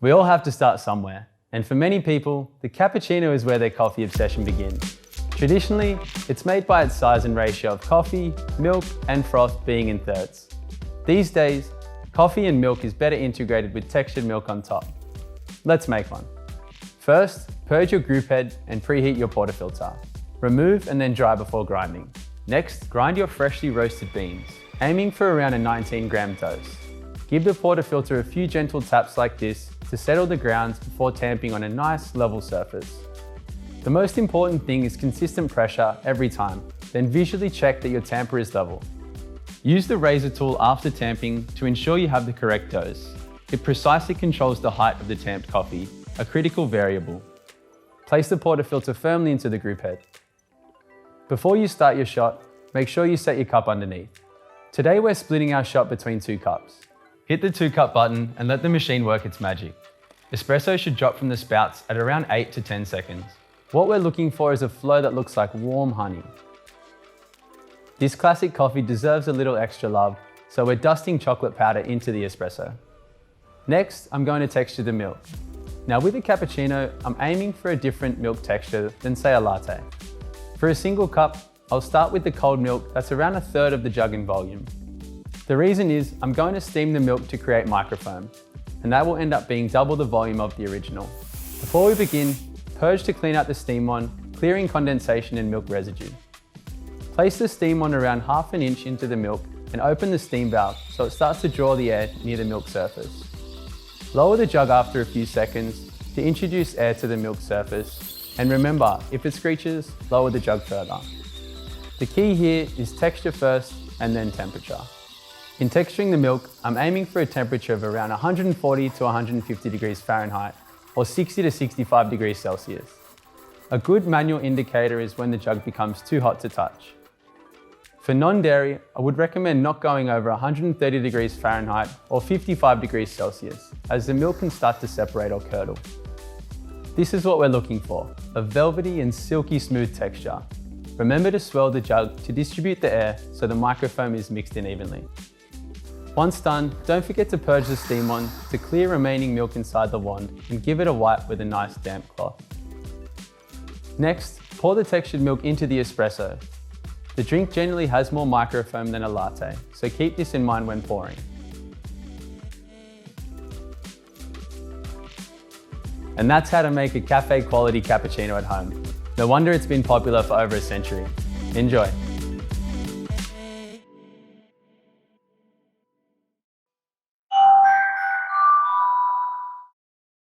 We all have to start somewhere, and for many people, the cappuccino is where their coffee obsession begins. Traditionally, it's made by its size and ratio of coffee, milk, and froth being in thirds. These days, coffee and milk is better integrated with textured milk on top. Let's make one. First, purge your group head and preheat your portafilter. Remove and then dry before grinding. Next, grind your freshly roasted beans, aiming for around a 19-gram dose. Give the portafilter a few gentle taps like this to settle the grounds before tamping on a nice level surface. The most important thing is consistent pressure every time, then visually check that your tamper is level. Use the razor tool after tamping to ensure you have the correct dose. It precisely controls the height of the tamped coffee, a critical variable. Place the portafilter firmly into the group head. Before you start your shot, make sure you set your cup underneath. Today we're splitting our shot between 2 cups. Hit the 2-cup button and let the machine work its magic. Espresso should drop from the spouts at around 8 to 10 seconds. What we're looking for is a flow that looks like warm honey. This classic coffee deserves a little extra love, so we're dusting chocolate powder into the espresso. Next, I'm going to texture the milk. Now with a cappuccino, I'm aiming for a different milk texture than say a latte. For a single cup, I'll start with the cold milk that's around 1/3 of the jug in volume. The reason is I'm going to steam the milk to create microfoam, and that will end up being double the volume of the original. Before we begin, purge to clean out the steam wand, clearing condensation and milk residue. Place the steam wand around 1/2 inch into the milk and open the steam valve so it starts to draw the air near the milk surface. Lower the jug after a few seconds to introduce air to the milk surface, and remember, if it screeches, lower the jug further. The key here is texture first and then temperature. In texturing the milk, I'm aiming for a temperature of around 140 to 150 degrees Fahrenheit or 60 to 65 degrees Celsius. A good manual indicator is when the jug becomes too hot to touch. For non-dairy, I would recommend not going over 130 degrees Fahrenheit or 55 degrees Celsius, as the milk can start to separate or curdle. This is what we're looking for, a velvety and silky smooth texture. Remember to swirl the jug to distribute the air so the microfoam is mixed in evenly. Once done, don't forget to purge the steam wand to clear remaining milk inside the wand and give it a wipe with a nice damp cloth. Next, pour the textured milk into the espresso. The drink generally has more microfoam than a latte, so keep this in mind when pouring. And that's how to make a cafe quality cappuccino at home. No wonder it's been popular for over a century. Enjoy.